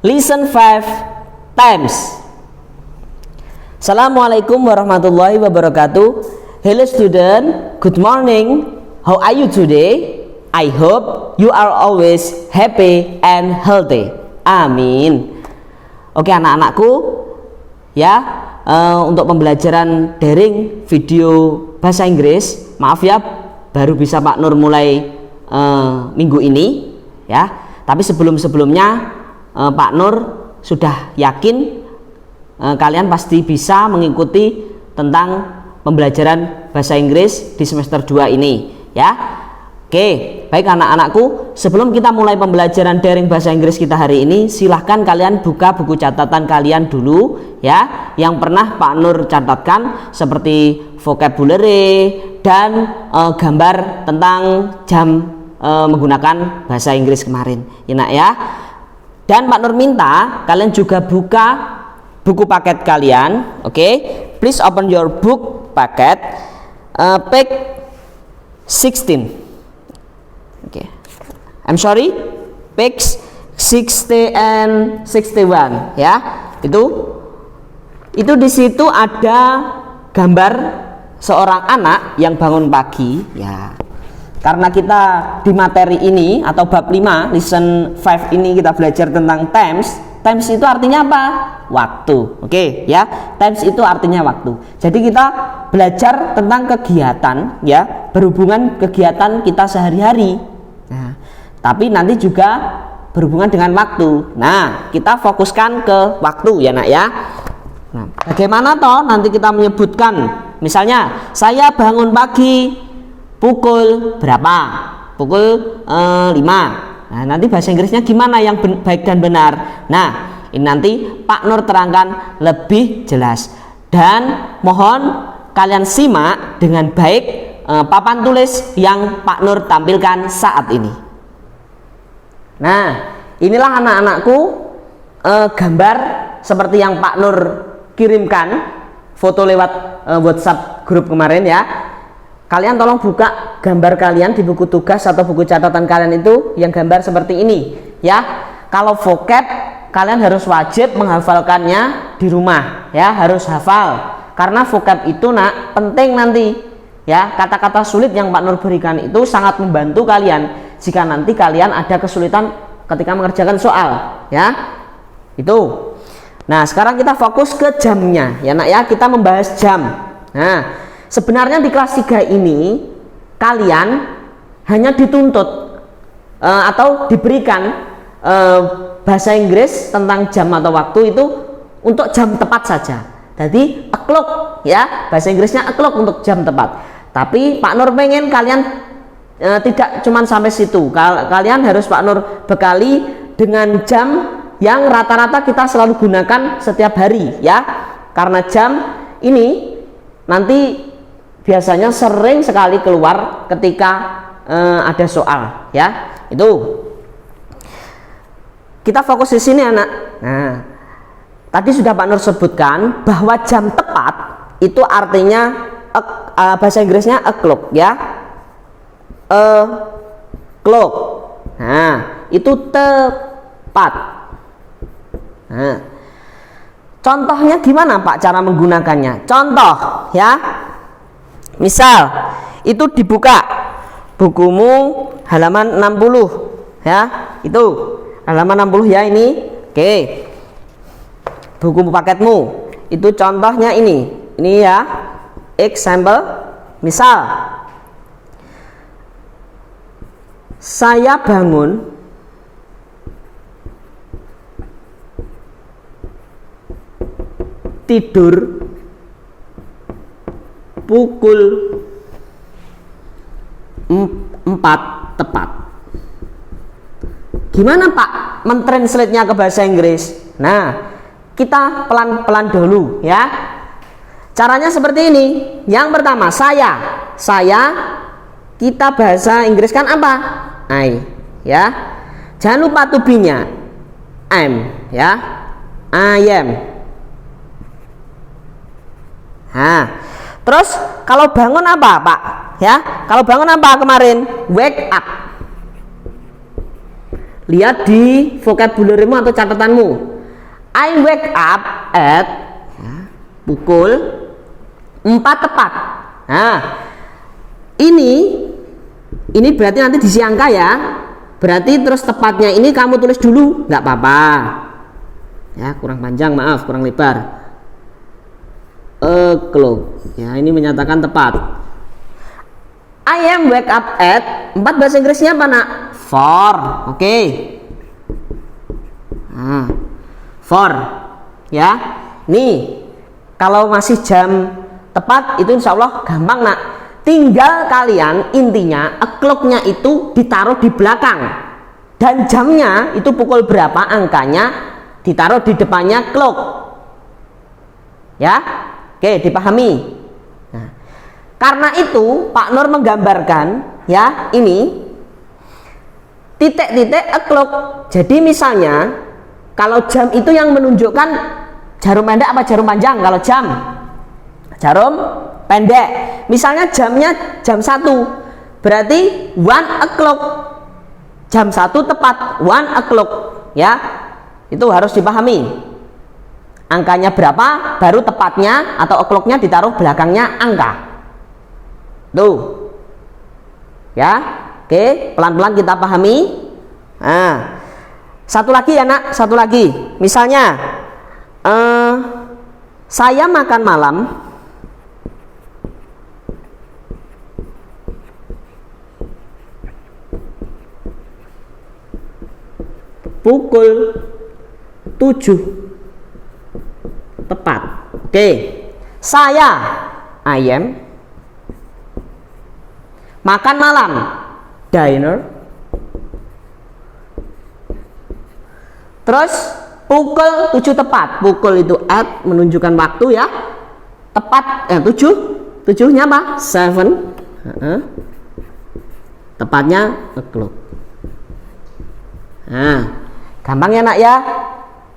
Listen 5 times. Assalamualaikum warahmatullahi wabarakatuh. Hello student, good morning. How are you today? I hope you are always happy and healthy. Amin. Oke anak-anakku, ya untuk pembelajaran daring video bahasa Inggris, maaf ya baru bisa Pak Nur mulai minggu ini ya. Tapi sebelumnya Pak Nur sudah yakin kalian pasti bisa mengikuti tentang pembelajaran bahasa Inggris di semester 2 ini ya. Oke, baik anak-anakku, sebelum kita mulai pembelajaran daring bahasa Inggris kita hari ini, silahkan kalian buka buku catatan kalian dulu ya, yang pernah Pak Nur catatkan seperti vocabulary dan gambar tentang jam menggunakan bahasa Inggris kemarin ya nak ya. Dan Pak Nur minta kalian juga buka buku paket kalian. Oke, please open your book packet, page 16. Oke, I'm sorry, page 60 and 61 ya. Itu di situ ada gambar seorang anak yang bangun pagi ya. Karena kita di materi ini atau bab 5 listen 5 ini kita belajar tentang times. Times itu artinya apa? Waktu. Oke ya, times itu artinya waktu. Jadi kita belajar tentang kegiatan ya, berhubungan kegiatan kita sehari-hari. Nah, tapi nanti juga berhubungan dengan waktu. Nah, kita fokuskan ke waktu ya nak ya. Nah, bagaimana toh nanti kita menyebutkan, misalnya saya bangun pagi pukul berapa? Pukul 5. Nah, nanti bahasa Inggrisnya gimana yang baik dan benar? Nah, ini nanti Pak Nur terangkan lebih jelas. Dan mohon kalian simak dengan baik papan tulis yang Pak Nur tampilkan saat ini. Nah, inilah anak-anakku gambar seperti yang Pak Nur kirimkan foto lewat WhatsApp grup kemarin ya. Kalian tolong buka gambar kalian di buku tugas atau buku catatan kalian itu yang gambar seperti ini ya. Kalau vocab kalian harus wajib menghafalkannya di rumah ya, harus hafal karena vocab itu nak penting nanti ya. Kata-kata sulit yang Pak Nur berikan itu sangat membantu kalian jika nanti kalian ada kesulitan ketika mengerjakan soal ya. Itu. Nah, sekarang kita fokus ke jamnya ya nak ya, kita membahas jam. Nah, sebenarnya di kelas 3 ini kalian hanya dituntut atau diberikan bahasa Inggris tentang jam atau waktu itu untuk jam tepat saja. Jadi o'clock ya, bahasa Inggrisnya o'clock untuk jam tepat. Tapi Pak Nur pengen kalian tidak cuma sampai situ. Kalian harus Pak Nur bekali dengan jam yang rata-rata kita selalu gunakan setiap hari ya. Karena jam ini nanti biasanya sering sekali keluar ketika ada soal ya. Itu kita fokus di sini anak. Nah, tadi sudah Pak Nur sebutkan bahwa jam tepat itu artinya bahasa Inggrisnya o'clock ya. O'clock. Nah, itu tepat. Nah, contohnya gimana Pak cara menggunakannya? Contoh ya. Misal itu dibuka bukumu halaman 60 ya, itu halaman 60 ya ini. Oke, buku paketmu itu contohnya ini ya, example. Misal saya bangun tidur pukul 4 tepat. Gimana Pak mentranslate-nya ke bahasa Inggris? Nah, kita pelan-pelan dulu ya. Caranya seperti ini. Yang pertama, saya kita bahasa Inggris kan apa? I ya. Jangan lupa to be-nya. I'm ya. I am. Nah, terus kalau bangun apa Pak? Ya, kalau bangun apa kemarin? Wake up. Lihat di vocabulary-mu atau catatanmu. I wake up at pukul 4 tepat. Nah, ini berarti nanti diisi angka ya. Berarti terus tepatnya ini kamu tulis dulu, nggak apa-apa. Ya, kurang panjang, maaf, kurang lebar. O'clock. Ya, ini menyatakan tepat. I am wake up at 4 bahasa Inggrisnya apa, Nak? 4. Oke. Nah, 4. Ya. Nih, kalau masih jam tepat itu insya Allah gampang, Nak. Tinggal kalian intinya o'clock-nya itu ditaruh di belakang dan jamnya itu pukul berapa, angkanya ditaruh di depannya clock. Ya, oke, dipahami. Nah, karena itu Pak Nur menggambarkan ya ini titik-titik o'clock. Jadi misalnya kalau jam itu yang menunjukkan jarum pendek apa jarum panjang? Kalau jarum pendek. Misalnya jamnya jam 1, berarti 1 o'clock. Jam 1 tepat 1 o'clock ya. Itu harus dipahami. Angkanya berapa baru tepatnya atau o'clocknya ditaruh belakangnya angka. Tuh. Ya. Oke, pelan-pelan kita pahami. Nah, satu lagi ya, Nak, satu lagi. Misalnya saya makan malam pukul 7 tepat. Oke. Saya ayam makan malam dinner. Terus pukul 7 tepat. Pukul itu at menunjukkan waktu ya. Tepat 7. 7-nya apa? 7. Tepatnya o'clock. Nah, gampang ya, Nak ya.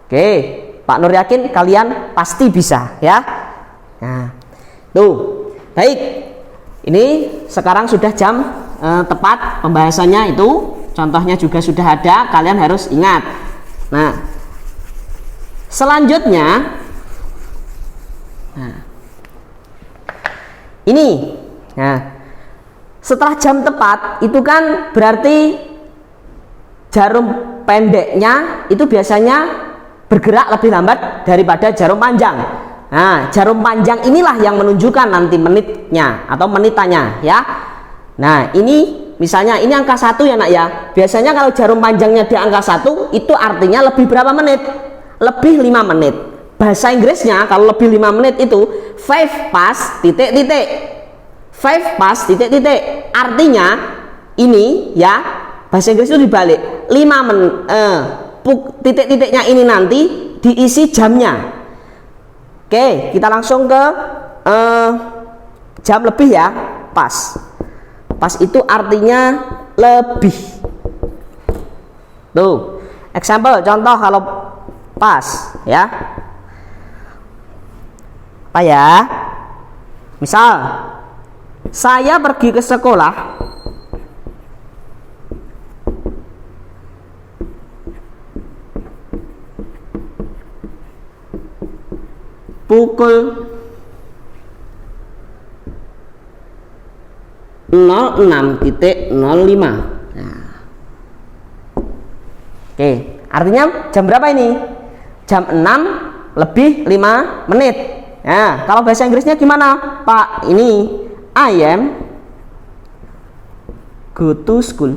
Oke, Pak Nur yakin kalian pasti bisa ya. Nah, tuh. Baik. Ini sekarang sudah jam tepat pembahasannya itu. Contohnya juga sudah ada, kalian harus ingat. Nah, selanjutnya ini. Nah, setelah jam tepat itu kan berarti jarum pendeknya itu biasanya bergerak lebih lambat daripada jarum panjang. Nah, jarum panjang inilah yang menunjukkan nanti menitnya atau menitannya ya. Nah, ini misalnya ini angka 1 ya, Nak ya. Biasanya kalau jarum panjangnya di angka 1 itu artinya lebih berapa menit? Lebih 5 menit. Bahasa Inggrisnya kalau lebih 5 menit itu 5 past titik-titik. 5 past titik-titik. Artinya ini ya, bahasa Inggris itu dibalik. 5 menit titik-titiknya ini nanti diisi jamnya. Oke, kita langsung ke jam lebih ya. Pas. Pas itu artinya lebih. Tuh, example, contoh kalau pas ya. Apa ya? Misal, saya pergi ke sekolah pukul 06.05. Nah. Oke, artinya jam berapa ini? Jam 6 lebih 5 menit. Nah, kalau bahasa Inggrisnya gimana, Pak? Ini I am go to school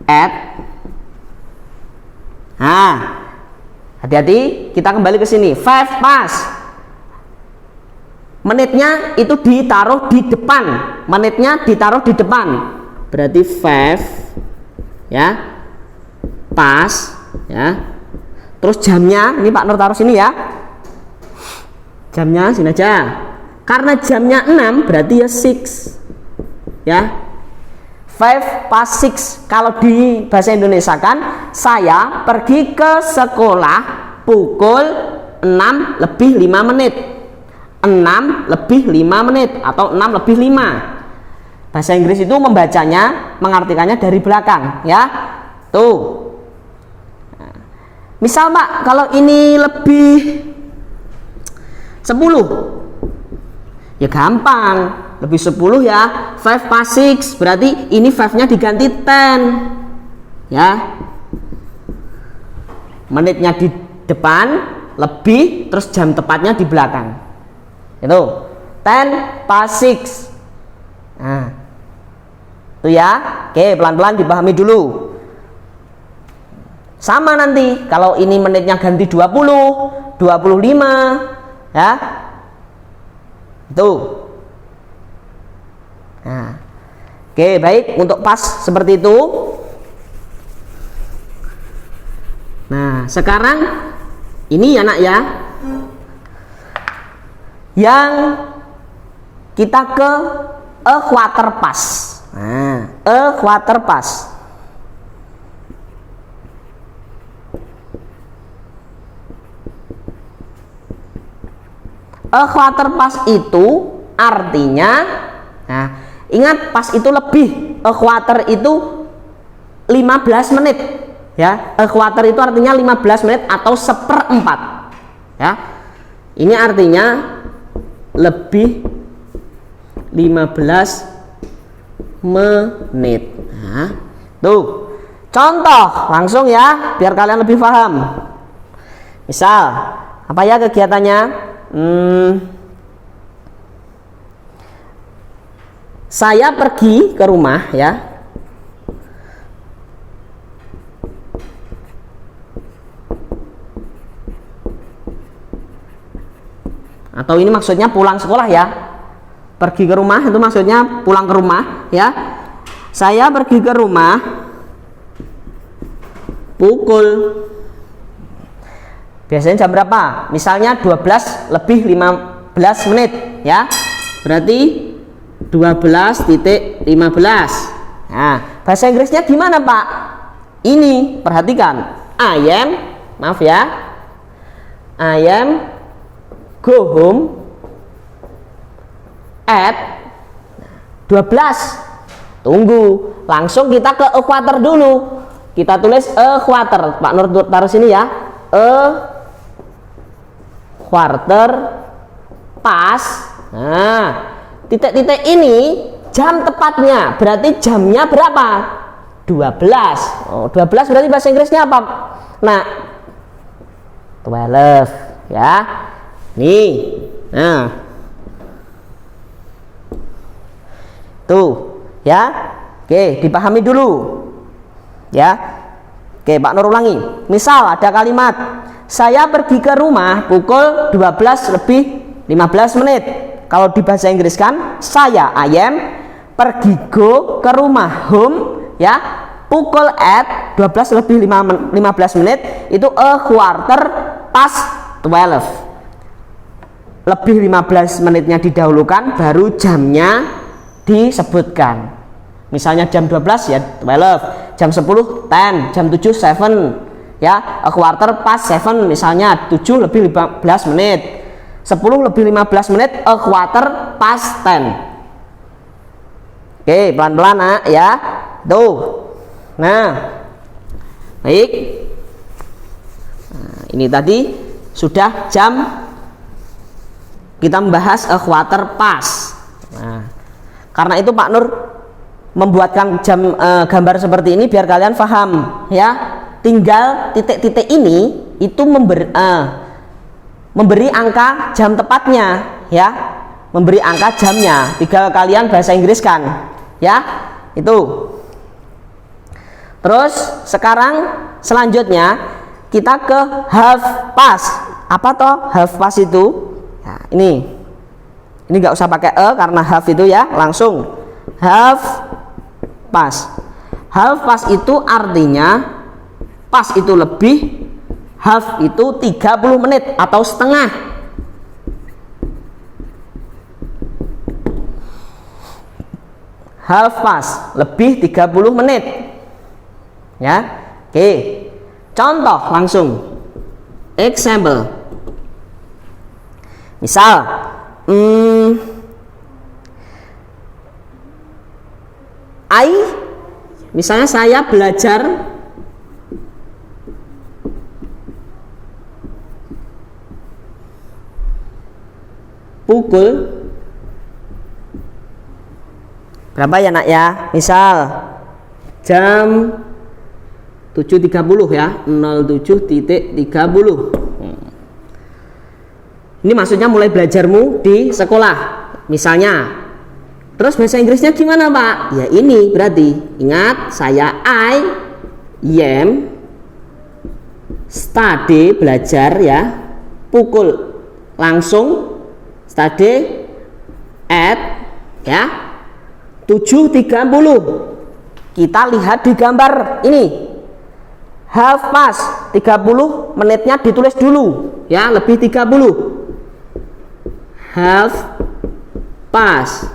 at. Nah, hati-hati, kita kembali ke sini. 5 past. Menitnya itu ditaruh di depan. Menitnya ditaruh di depan. Berarti 5 ya. Pas ya. Terus jamnya, ini Pak Nur taruh sini ya. Jamnya sini aja. Karena jamnya 6 berarti ya 6. Ya. 5 past 6. Kalau di bahasa Indonesia kan, saya pergi ke sekolah pukul 6 lebih 5 menit. 6 lebih 5 menit atau 6 lebih 5. Bahasa Inggris itu membacanya, mengartikannya dari belakang, ya. Tuh. Misal Pak, kalau ini lebih 10, ya gampang, lebih 10 ya, 5 past 6, berarti ini 5-nya diganti 10, ya. Menitnya di depan, lebih, terus jam tepatnya di belakang. Itu 10 past 6. Nah, itu ya. Oke, pelan-pelan dipahami dulu. Sama nanti kalau ini menitnya ganti 20, 25, ya. Itu. Nah. Oke, baik, untuk pas seperti itu. Nah, sekarang ini ya nak ya. Yang kita ke a quarter past. Nah, a quarter past. A quarter past itu artinya, nah, ingat pas itu lebih, a quarter itu 15 menit, ya. A quarter itu artinya 15 menit atau 1/4, ya. Ini artinya lebih 15 menit. Nah, tuh contoh langsung ya, biar kalian lebih paham. Misal apa ya kegiatannya? Saya pergi ke rumah, ya. Atau ini maksudnya pulang sekolah ya. Pergi ke rumah itu maksudnya pulang ke rumah, ya. Saya pergi ke rumah pukul, biasanya jam berapa? Misalnya 12 lebih 15 menit, ya. Berarti 12:15. Nah, bahasa Inggrisnya gimana, Pak? Ini, perhatikan. I am, maaf ya. I am go home at 12. Tunggu, langsung kita ke a quarter dulu. Kita tulis a quarter. Pak Nur taruh sini ya. A quarter past. Nah, titik-titik ini jam tepatnya, berarti jamnya berapa? 12. Oh, 12 berarti bahasa Inggrisnya apa? Nah, 12, ya. Nih. Nah. Tuh, ya. Oke, dipahami dulu. Ya. Oke, Pak Nur ulangi. Misal ada kalimat, saya pergi ke rumah pukul 12 lebih 15 menit. Kalau di bahasa Inggris kan, saya, I am, pergi go ke rumah, home, ya, pukul at 12 lebih 15 menit, itu a quarter past 12. Lebih 15 menitnya didahulukan, baru jamnya disebutkan. Misalnya jam 12 ya 12, jam 10 10, jam 7 7, ya, a quarter past 7, misalnya 7 lebih 15 menit, 10 lebih 15 menit, a quarter past 10. Oke, pelan-pelan nak, ya. Tuh. Nah, baik. Nah, ini tadi sudah jam, kita membahas a quarter past. Nah, karena itu Pak Nur membuatkan gambar seperti ini biar kalian paham, ya. Tinggal titik-titik ini itu memberi angka jam tepatnya, ya. Memberi angka jamnya. Tinggal kalian bahasa Inggris kan, ya. Itu. Terus sekarang selanjutnya kita ke half past. Apa toh half past itu? Nah, ini nggak usah pakai karena half itu ya, langsung half past. Half past itu artinya pas itu lebih, half itu 30 menit atau setengah. Half past lebih 30 menit. Ya. Oke. Contoh langsung. Example. Misal misalnya saya belajar pukul berapa ya nak ya, misal jam 7.30 ya, 07.30. Ini maksudnya mulai belajarmu di sekolah misalnya. Terus bahasa Inggrisnya gimana Pak? Ya ini berarti, ingat saya I am study, belajar ya, pukul, langsung study at ya 7.30. Kita lihat di gambar ini, half past 30 menitnya ditulis dulu ya, lebih 30. Half past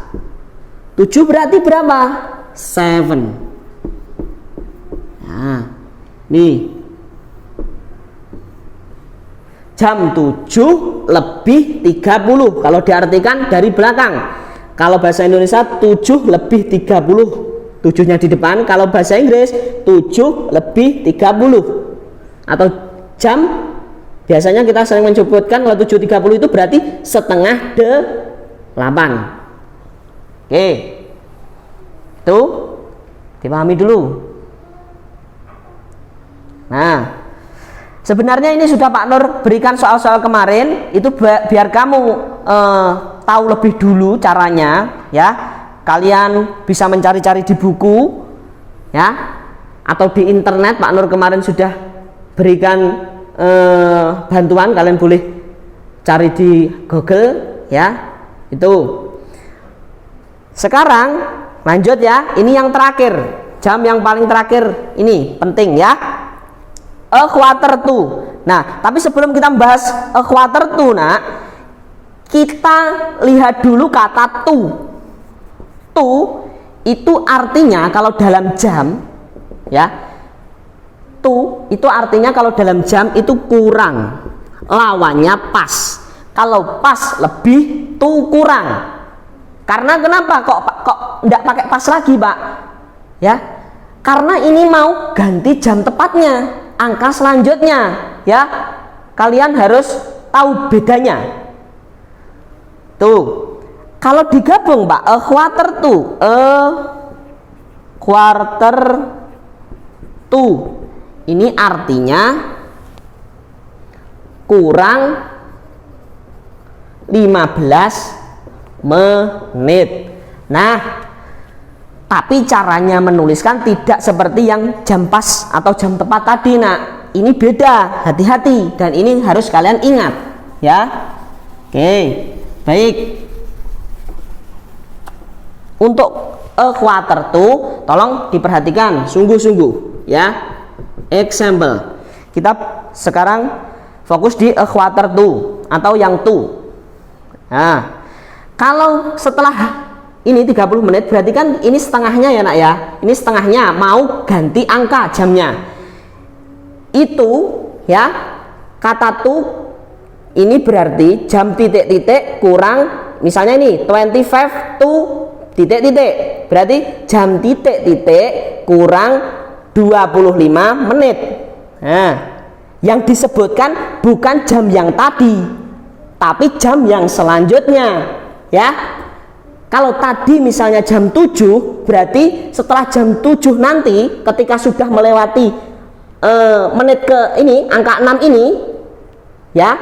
7 berarti berapa? 7. Nah, nih jam 7 lebih 30 kalau diartikan dari belakang. Kalau bahasa Indonesia 7 lebih 30, 7-nya di depan. Kalau bahasa Inggris 7 lebih 30. Atau jam, biasanya kita sering menyebutkan kalau 7.30 itu berarti setengah 8. Oke, itu dipahami dulu. Nah, sebenarnya ini sudah Pak Nur berikan soal-soal kemarin, itu biar kamu tahu lebih dulu caranya ya. Kalian bisa mencari-cari di buku ya, atau di internet. Pak Nur kemarin sudah berikan bantuan, kalian boleh cari di Google ya. Itu. Sekarang lanjut ya, ini yang terakhir, jam yang paling terakhir ini penting ya, a quarter to. Nah, tapi sebelum kita membahas a quarter to, nak, kita lihat dulu kata to. To itu artinya kalau dalam jam ya, to itu artinya kalau dalam jam itu kurang, lawannya pas. Kalau pas lebih, to kurang. Karena kenapa kok enggak pakai pas lagi Pak ya, karena ini mau ganti jam tepatnya, angka selanjutnya ya, kalian harus tahu bedanya tuh. Kalau digabung Pak, a quarter to ini artinya kurang 15 menit. Nah, tapi caranya menuliskan tidak seperti yang jam pas atau jam tepat tadi, nak. Ini beda, hati-hati, dan ini harus kalian ingat ya. Oke, baik. Untuk a quarter to tolong diperhatikan sungguh-sungguh ya. Example, kita sekarang fokus di a quarter to atau yang to. Nah, kalau setelah ini 30 menit berarti kan ini setengahnya ya nak ya, ini setengahnya mau ganti angka jamnya. Itu ya, kata to ini berarti jam titik-titik kurang, misalnya ini 25 to titik-titik, berarti jam titik-titik kurang 25 menit. Nah, yang disebutkan bukan jam yang tadi, tapi jam yang selanjutnya ya. Kalau tadi misalnya jam 7, berarti setelah jam 7 nanti ketika sudah melewati menit ke ini, angka 6 ini ya,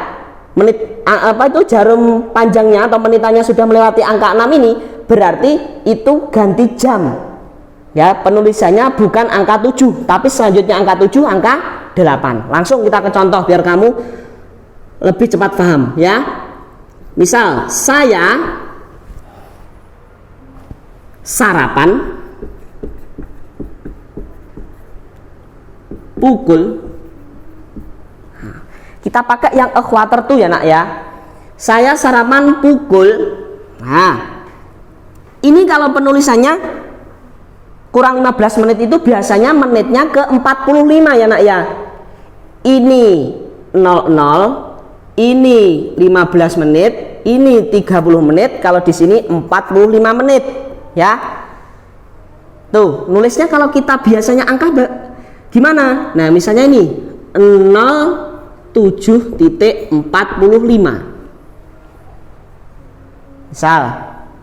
menit apa itu jarum panjangnya atau menitannya sudah melewati angka 6 ini, berarti itu ganti jam ya. Penulisannya bukan angka 7, tapi selanjutnya angka 7, angka 8. Langsung kita ke contoh biar kamu lebih cepat paham ya. Misal saya sarapan pukul, kita pakai yang a quarter to ya nak ya. Saya sarapan pukul, nah ini kalau penulisannya kurang 15 menit itu biasanya menitnya ke 45 ya nak ya. Ini 00, ini 15 menit, ini 30 menit, kalau di sini 45 menit ya. Tuh, nulisnya kalau kita biasanya angka gimana? Nah, misalnya ini 07.45. Misal,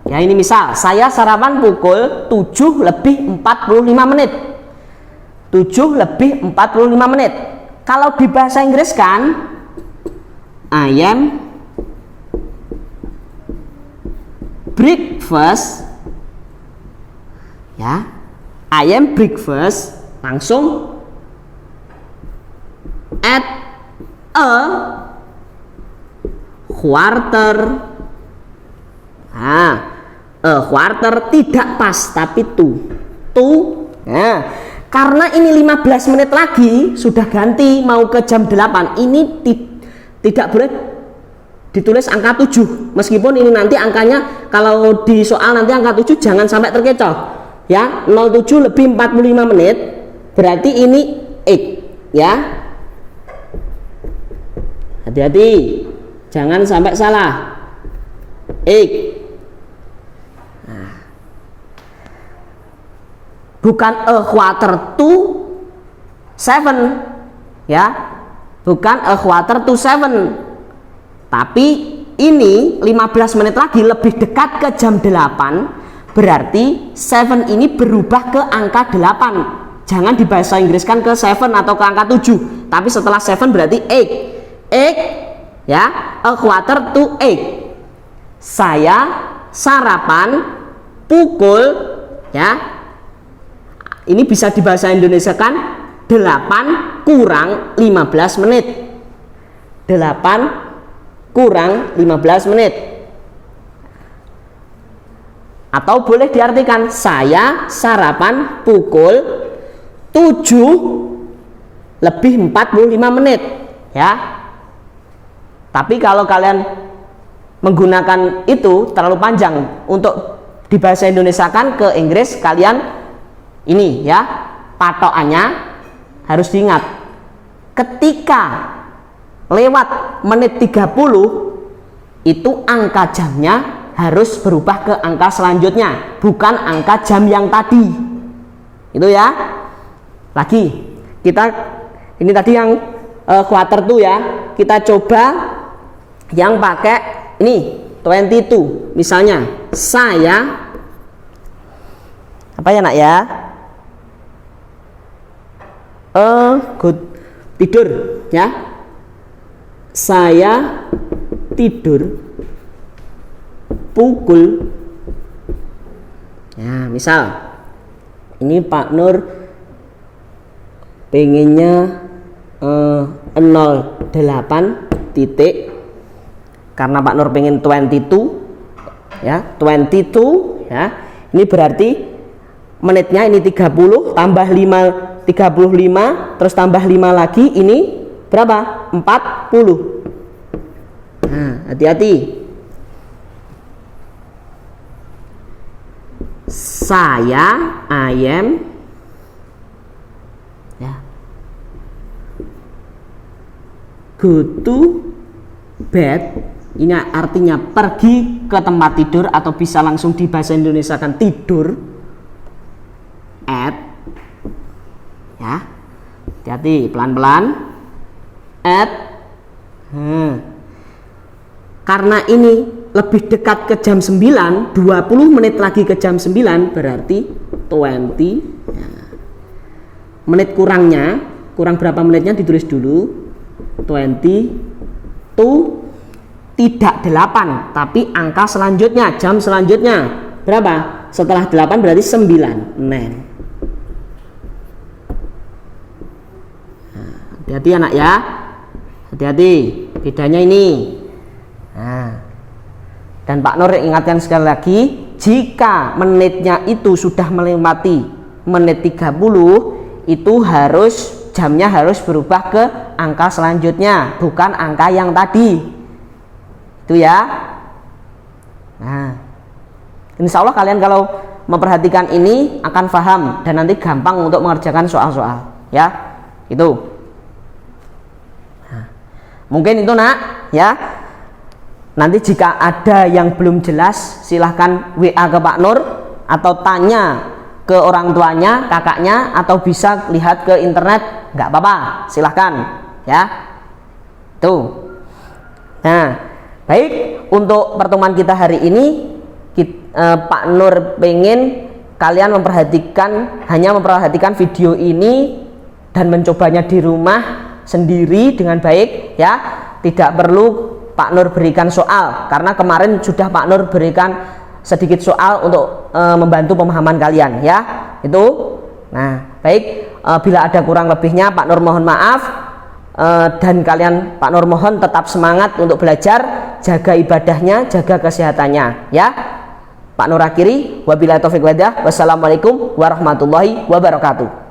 ya ini misal, saya sarapan pukul 7:45. 7:45. Kalau di bahasa Inggris kan I am breakfast, ya, I am breakfast langsung at a quarter. Nah, a quarter tidak pas tapi to. Nah, karena ini 15 menit lagi sudah ganti mau ke jam 8. Ini tidak boleh ditulis angka 7. Meskipun ini nanti angkanya kalau di soal nanti angka 7 jangan sampai terkecoh. Ya, 07:45 menit berarti ini 8, ya. Hati-hati. Jangan sampai salah. 8. Bukan a quarter to 7, ya, bukan a quarter to 7, tapi ini 15 menit lagi lebih dekat ke jam 8, berarti 7 ini berubah ke angka 8. Jangan di bahasa Inggris kan ke 7 atau ke angka 7, tapi setelah 7 berarti 8, ya, a quarter to 8. Saya sarapan pukul, ya, ini bisa di bahasa Indonesia kan 8 kurang 15 menit. 8 kurang 15 menit. Atau boleh diartikan saya sarapan pukul 7:45 menit, ya. Tapi kalau kalian menggunakan itu terlalu panjang untuk di bahasa Indonesia kan ke Inggris, kalian ini, ya, patokannya harus diingat. Ketika lewat menit 30 itu angka jamnya harus berubah ke angka selanjutnya, bukan angka jam yang tadi. Itu ya. Lagi kita ini tadi yang quarter tuh, ya. Kita coba yang pakai ini 22. Misalnya saya apa ya, Nak, ya? Good tidur, ya. Saya tidur pukul, ya, misal ini Pak Nur pengennya 08 titik, karena Pak Nur pengen 22, ya, 22, ya. Ini berarti menitnya ini 30 tambah 5 35 terus tambah 5 lagi, ini berapa? 40. Nah, hati-hati. Saya ayam, ya, go to bed. Ini artinya pergi ke tempat tidur, atau bisa langsung di bahasa Indonesia kan tidur at, ya, hati-hati, pelan-pelan, at, karena ini lebih dekat ke jam 9, 20 menit lagi ke jam 9, berarti 20, ya. Menit kurangnya, kurang berapa menitnya ditulis dulu, 20 to, tidak 8, tapi angka selanjutnya, jam selanjutnya berapa? Setelah 8 berarti 9, 9. Hati-hati, anak, ya, hati-hati, bedanya ini. Nah, dan Pak Nur ingatkan sekali lagi, jika menitnya itu sudah melewati menit 30, itu harus jamnya harus berubah ke angka selanjutnya, bukan angka yang tadi. Itu, ya. Nah, insya Allah kalian kalau memperhatikan ini akan paham dan nanti gampang untuk mengerjakan soal-soal, ya. Itu. Mungkin itu, Nak, ya. Nanti jika ada yang belum jelas silahkan WA ke Pak Nur atau tanya ke orang tuanya, kakaknya, atau bisa lihat ke internet, nggak apa-apa, silahkan ya. Tuh. Nah, baik, untuk pertemuan kita hari ini Pak Nur pengen kalian hanya memperhatikan video ini dan mencobanya di rumah sendiri dengan baik ya. Tidak perlu Pak Nur berikan soal, karena kemarin sudah Pak Nur berikan sedikit soal untuk membantu pemahaman kalian ya. Itu. Nah, baik, bila ada kurang lebihnya Pak Nur mohon maaf, dan kalian Pak Nur mohon tetap semangat untuk belajar, jaga ibadahnya, jaga kesehatannya ya. Pak Nur akhiri, wabillahi taufiq wal hidayah. Wassalamualaikum warahmatullahi wabarakatuh.